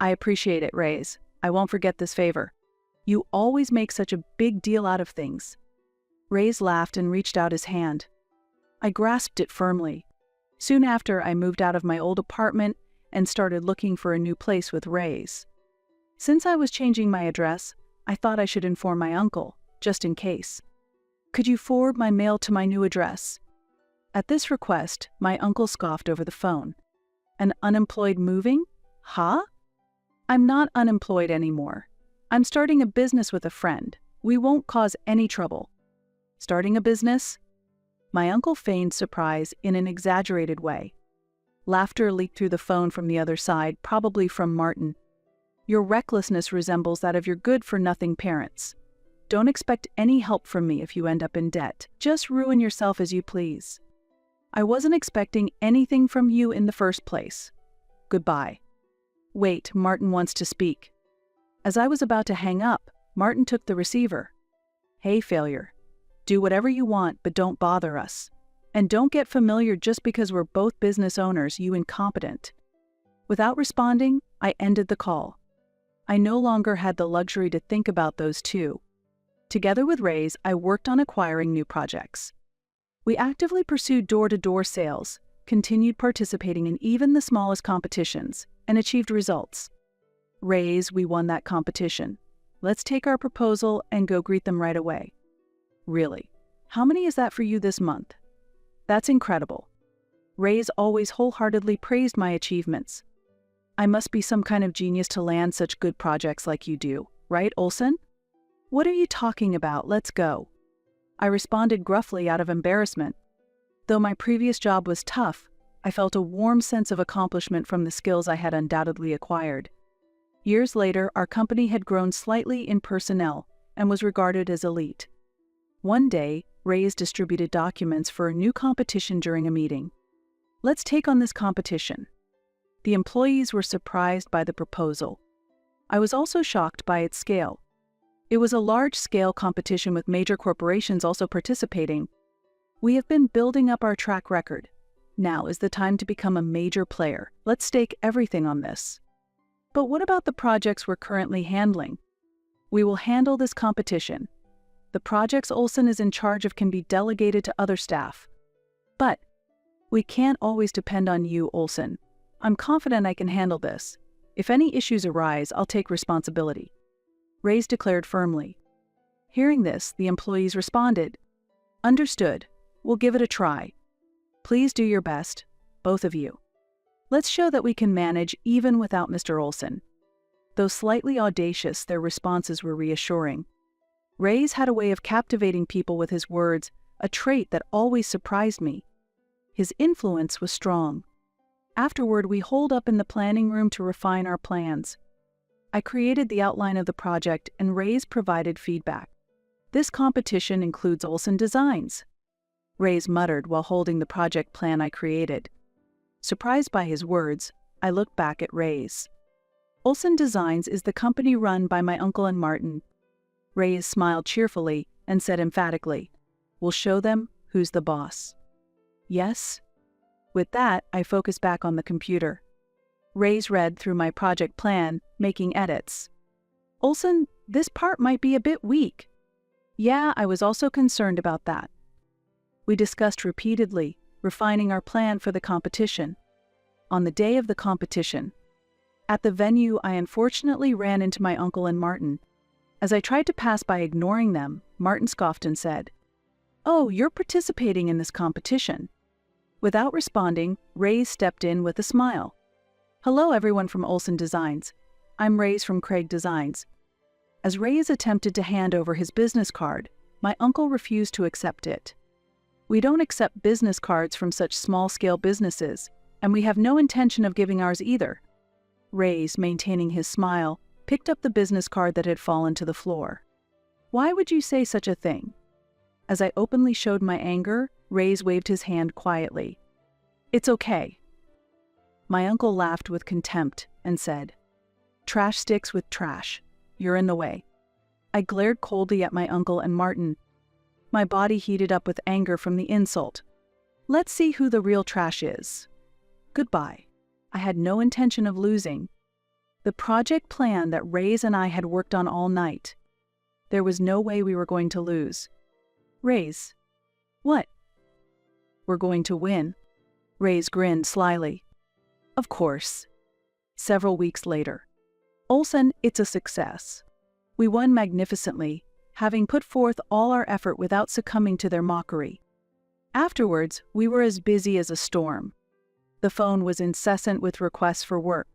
I appreciate it, Ray's. I won't forget this favor. You always make such a big deal out of things. Ray's laughed and reached out his hand. I grasped it firmly. Soon after, I moved out of my old apartment and started looking for a new place with Ray's. Since I was changing my address, I thought I should inform my uncle, just in case. Could you forward my mail to my new address? At this request, my uncle scoffed over the phone. An unemployed moving? Huh? I'm not unemployed anymore. I'm starting a business with a friend. We won't cause any trouble. Starting a business? My uncle feigned surprise in an exaggerated way. Laughter leaked through the phone from the other side, probably from Martin. Your recklessness resembles that of your good-for-nothing parents. Don't expect any help from me if you end up in debt. Just ruin yourself as you please. I wasn't expecting anything from you in the first place. Goodbye. Wait, Martin wants to speak. As I was about to hang up, Martin took the receiver. Hey, failure. Do whatever you want, but don't bother us. And don't get familiar just because we're both business owners, you incompetent. Without responding, I ended the call. I no longer had the luxury to think about those two. Together with Ray's, I worked on acquiring new projects. We actively pursued door-to-door sales, continued participating in even the smallest competitions, and achieved results. Ray's, we won that competition. Let's take our proposal and go greet them right away. Really? How many is that for you this month? That's incredible. Ray's always wholeheartedly praised my achievements. I must be some kind of genius to land such good projects like you do, right, Olson? What are you talking about? Let's go. I responded gruffly out of embarrassment. Though my previous job was tough, I felt a warm sense of accomplishment from the skills I had undoubtedly acquired. Years later, our company had grown slightly in personnel and was regarded as elite. One day, Ray's distributed documents for a new competition during a meeting. Let's take on this competition. The employees were surprised by the proposal. I was also shocked by its scale. It was a large-scale competition with major corporations also participating. We have been building up our track record. Now is the time to become a major player. Let's stake everything on this. But what about the projects we're currently handling? We will handle this competition. The projects Olsen is in charge of can be delegated to other staff. But we can't always depend on you, Olsen. I'm confident I can handle this. If any issues arise, I'll take responsibility. Reyes declared firmly. Hearing this, the employees responded. Understood. We'll give it a try. Please do your best, both of you. Let's show that we can manage even without Mr. Olsen. Though slightly audacious, their responses were reassuring. Reyes had a way of captivating people with his words, a trait that always surprised me. His influence was strong. Afterward, we holed up in the planning room to refine our plans. I created the outline of the project and Reyes provided feedback. This competition includes Olsen designs. Reyes muttered while holding the project plan I created. Surprised by his words, I looked back at Reyes. Olsen Designs is the company run by my uncle and Martin. Reyes smiled cheerfully and said emphatically, "We'll show them who's the boss." Yes? With that, I focused back on the computer. Reyes read through my project plan, making edits. Olsen, this part might be a bit weak. Yeah, I was also concerned about that. We discussed repeatedly, refining our plan for the competition. On the day of the competition, at the venue, I unfortunately ran into my uncle and Martin. As I tried to pass by ignoring them, Martin scoffed and said, "Oh, you're participating in this competition." Without responding, Reyes stepped in with a smile. "Hello everyone from Olsen Designs. I'm Reyes from Craig Designs." As Reyes attempted to hand over his business card, my uncle refused to accept it. We don't accept business cards from such small-scale businesses, and we have no intention of giving ours either. Reyes, maintaining his smile, picked up the business card that had fallen to the floor. "Why would you say such a thing?" As I openly showed my anger, Reyes waved his hand quietly. "It's okay." My uncle laughed with contempt and said, "Trash sticks with trash. You're in the way." I glared coldly at my uncle and Martin. My body heated up with anger from the insult. Let's see who the real trash is. Goodbye. I had no intention of losing. The project plan that Reyes and I had worked on all night. There was no way we were going to lose. Reyes. What? We're going to win. Reyes grinned slyly. Of course. Several weeks later. Olsen, it's a success. We won magnificently, having put forth all our effort without succumbing to their mockery. Afterwards, we were as busy as a storm. The phone was incessant with requests for work.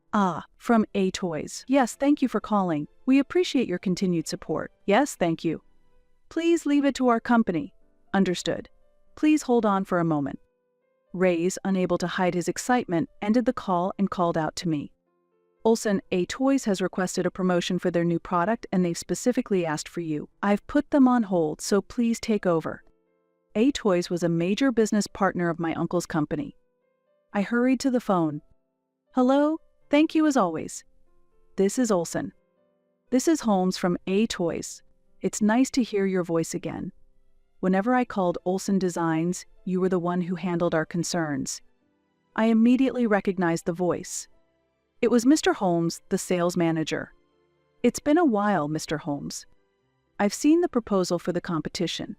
From Toys. Yes, thank you for calling. We appreciate your continued support. Yes, thank you. Please leave it to our company. Understood. Please hold on for a moment. Reyes, unable to hide his excitement, ended the call and called out to me. Olsen Toys has requested a promotion for their new product and they've specifically asked for you. I've put them on hold, so please take over. Toys was a major business partner of my uncle's company. I hurried to the phone. Hello, thank you as always. This is Olsen. This is Holmes from Toys. It's nice to hear your voice again. Whenever I called Olsen Designs, you were the one who handled our concerns. I immediately recognized the voice. It was Mr. Holmes, the sales manager. It's been a while, Mr. Holmes. I've seen the proposal for the competition.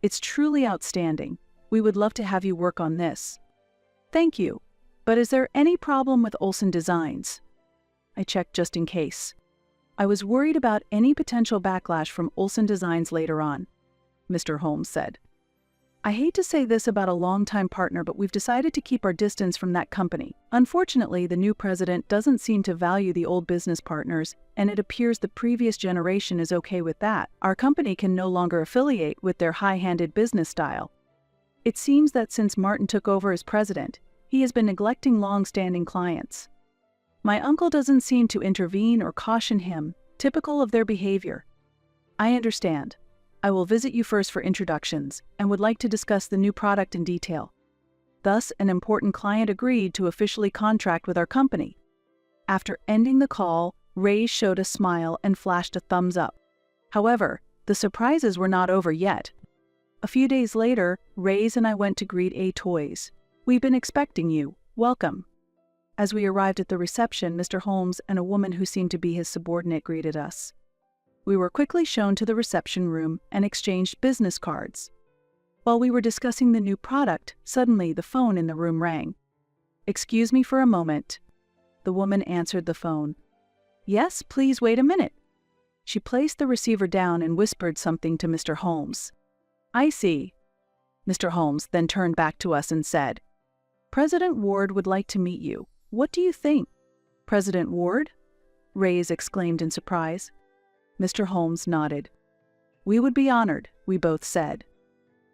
It's truly outstanding. We would love to have you work on this. Thank you. But is there any problem with Olsen Designs? I checked just in case. I was worried about any potential backlash from Olsen Designs later on, Mr. Holmes said. I hate to say this about a longtime partner, but we've decided to keep our distance from that company. Unfortunately, the new president doesn't seem to value the old business partners, and it appears the previous generation is okay with that. Our company can no longer affiliate with their high-handed business style. It seems that since Martin took over as president, he has been neglecting long-standing clients. My uncle doesn't seem to intervene or caution him, typical of their behavior. I understand. I will visit you first for introductions and would like to discuss the new product in detail. Thus, an important client agreed to officially contract with our company. After ending the call, Ray showed a smile and flashed a thumbs up. However, the surprises were not over yet. A few days later, Rays and I went to greet Toys. "We've been expecting you. Welcome." As we arrived at the reception, Mr. Holmes and a woman who seemed to be his subordinate greeted us. We were quickly shown to the reception room and exchanged business cards. While we were discussing the new product, suddenly the phone in the room rang. "Excuse me for a moment." The woman answered the phone. "Yes, please wait a minute." She placed the receiver down and whispered something to Mr. Holmes. "I see." Mr. Holmes then turned back to us and said, "President Ward would like to meet you. What do you think?" "President Ward?" Rays exclaimed in surprise. Mr. Holmes nodded. "We would be honored," we both said.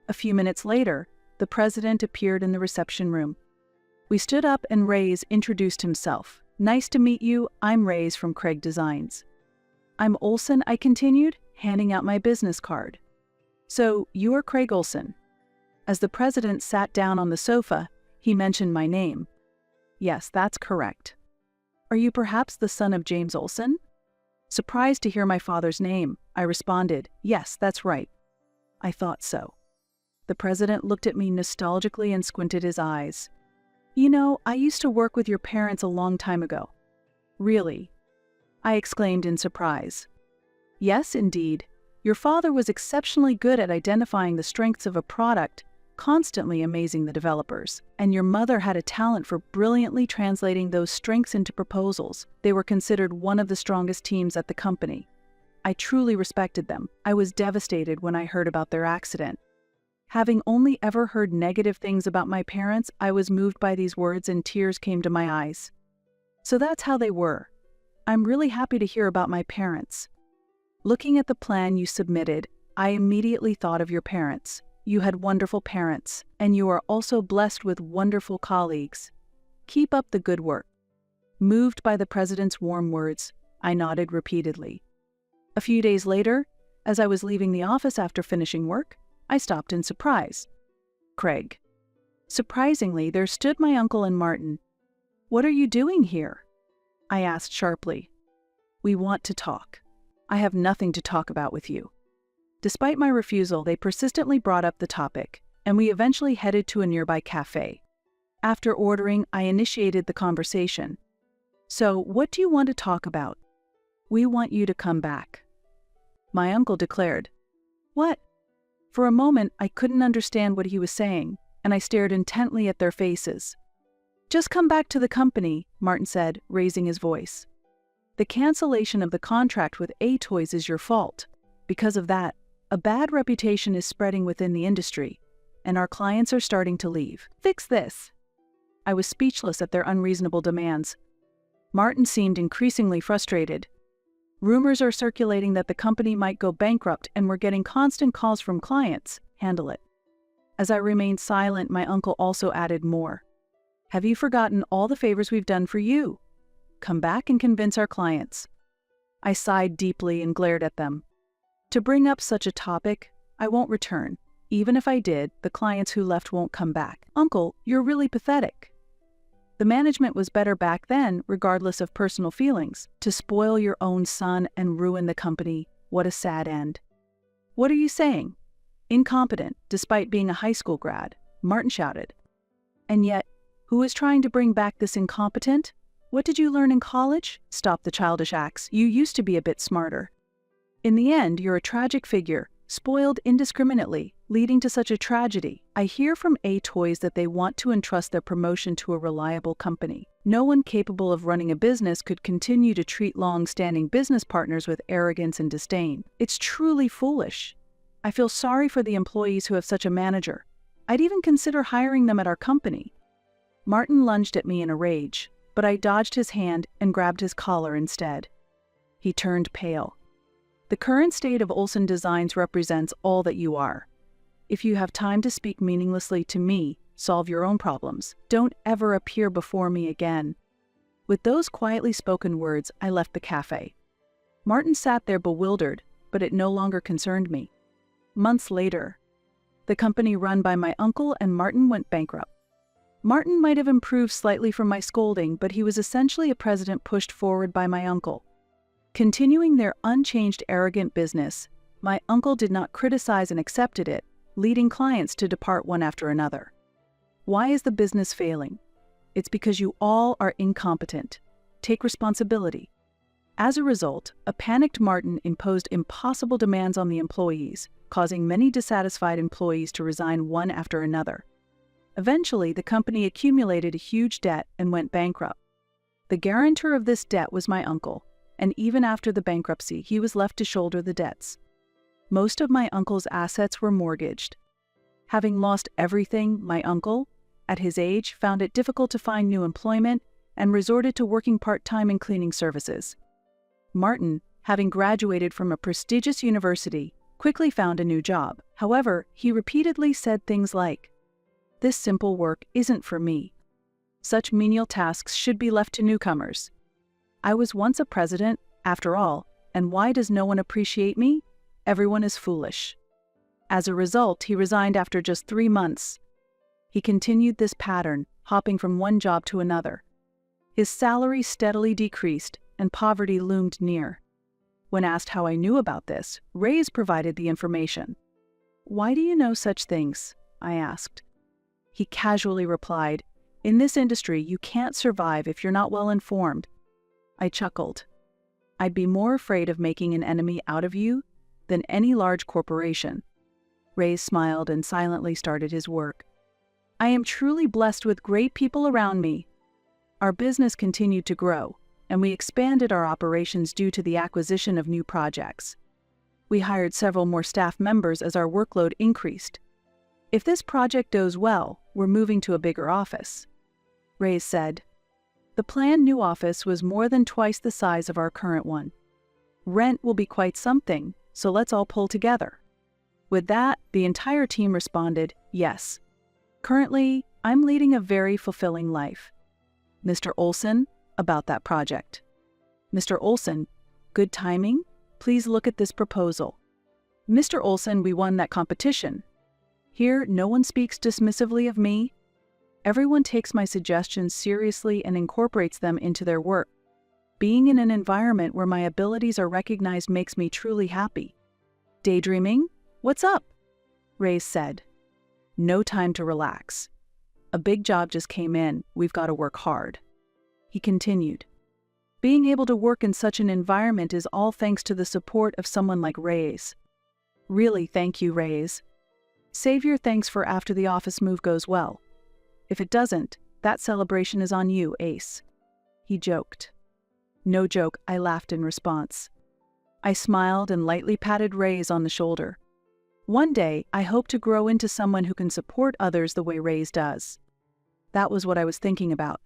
A few minutes later, the president appeared in the reception room. We stood up and Rays introduced himself. "Nice to meet you. I'm Rays from Craig Designs." "I'm Olson," I continued, handing out my business card. "So, you are Craig Olson." As the president sat down on the sofa, he mentioned my name. "Yes, that's correct." "Are you perhaps the son of James Olson?" Surprised to hear my father's name, I responded, "Yes, that's right." "I thought so." The president looked at me nostalgically and squinted his eyes. "You know, I used to work with your parents a long time ago." "Really?" I exclaimed in surprise. "Yes, indeed. Your father was exceptionally good at identifying the strengths of a product, constantly amazing the developers, and your mother had a talent for brilliantly translating those strengths into proposals. They were considered one of the strongest teams at the company. I truly respected them. I was devastated when I heard about their accident. Having only ever heard negative things about my parents, I was moved by these words and tears came to my eyes. So that's how they were. I'm really happy to hear about my parents. Looking at the plan you submitted, I immediately thought of your parents. You had wonderful parents, and you are also blessed with wonderful colleagues. Keep up the good work." Moved by the president's warm words, I nodded repeatedly. A few days later, as I was leaving the office after finishing work, I stopped in surprise. Craig. Surprisingly, there stood my uncle and Martin. "What are you doing here?" I asked sharply. "We want to talk. I have nothing to talk about with you." Despite my refusal, they persistently brought up the topic, and we eventually headed to a nearby cafe. After ordering, I initiated the conversation. "So, what do you want to talk about?" "We want you to come back." My uncle declared. "What?" For a moment, I couldn't understand what he was saying, and I stared intently at their faces. "Just come back to the company," Martin said, raising his voice. "The cancellation of the contract with Toys is your fault. Because of that, a bad reputation is spreading within the industry, and our clients are starting to leave. Fix this." I was speechless at their unreasonable demands. Martin seemed increasingly frustrated. "Rumors are circulating that the company might go bankrupt, and we're getting constant calls from clients. Handle it." As I remained silent, my uncle also added more. "Have you forgotten all the favors we've done for you? Come back and convince our clients." I sighed deeply and glared at them. "To bring up such a topic, I won't return. Even if I did, the clients who left won't come back." "Uncle, you're really pathetic." "The management was better back then, regardless of personal feelings. To spoil your own son and ruin the company, what a sad end." "What are you saying?" "Incompetent, despite being a high school grad," Martin shouted. "And yet, who is trying to bring back this incompetent? What did you learn in college?" "Stop the childish acts. You used to be a bit smarter. In the end, you're a tragic figure, spoiled indiscriminately, leading to such a tragedy. I hear from Toys that they want to entrust their promotion to a reliable company. No one capable of running a business could continue to treat long-standing business partners with arrogance and disdain. It's truly foolish. I feel sorry for the employees who have such a manager. I'd even consider hiring them at our company." Martin lunged at me in a rage, but I dodged his hand and grabbed his collar instead. He turned pale. "The current state of Olson Designs represents all that you are. If you have time to speak meaninglessly to me, solve your own problems. Don't ever appear before me again." With those quietly spoken words, I left the cafe. Martin sat there bewildered, but it no longer concerned me. Months later, the company run by my uncle and Martin went bankrupt. Martin might have improved slightly from my scolding, but he was essentially a president pushed forward by my uncle. Continuing their unchanged arrogant business, my uncle did not criticize and accepted it, leading clients to depart one after another. Why is the business failing? It's because you all are incompetent. Take responsibility. As a result, a panicked Martin imposed impossible demands on the employees, causing many dissatisfied employees to resign one after another. Eventually, the company accumulated a huge debt and went bankrupt. The guarantor of this debt was my uncle, and even after the bankruptcy, he was left to shoulder the debts. Most of my uncle's assets were mortgaged. Having lost everything, my uncle, at his age, found it difficult to find new employment and resorted to working part-time in cleaning services. Martin, having graduated from a prestigious university, quickly found a new job. However, he repeatedly said things like, "This simple work isn't for me. Such menial tasks should be left to newcomers. I was once a president, after all, and why does no one appreciate me? Everyone is foolish." As a result, he resigned after just 3 months. He continued this pattern, hopping from one job to another. His salary steadily decreased, and poverty loomed near. When asked how I knew about this, Reyes provided the information. "Why do you know such things?" I asked. He casually replied, "In this industry, you can't survive if you're not well informed." I chuckled. "I'd be more afraid of making an enemy out of you than any large corporation." Reyes smiled and silently started his work. "I am truly blessed with great people around me." Our business continued to grow, and we expanded our operations due to the acquisition of new projects. We hired several more staff members as our workload increased. "If this project goes well, we're moving to a bigger office," Reyes said. The planned new office was more than twice the size of our current one. "Rent will be quite something, so let's all pull together." With that, the entire team responded, "Yes." Currently, I'm leading a very fulfilling life. Mr. Olson, about that project. Mr. Olson, good timing? Please look at this proposal. Mr. Olson, we won that competition. Here, no one speaks dismissively of me. Everyone takes my suggestions seriously and incorporates them into their work. Being in an environment where my abilities are recognized makes me truly happy. Daydreaming? What's up? Reyes said. No time to relax. A big job just came in, we've got to work hard. He continued. Being able to work in such an environment is all thanks to the support of someone like Reyes. Really, thank you, Reyes. Save your thanks for after the office move goes well. If it doesn't, that celebration is on you, Ace. He joked. No joke, I laughed in response. I smiled and lightly patted Reyes on the shoulder. One day, I hope to grow into someone who can support others the way Reyes does. That was what I was thinking about.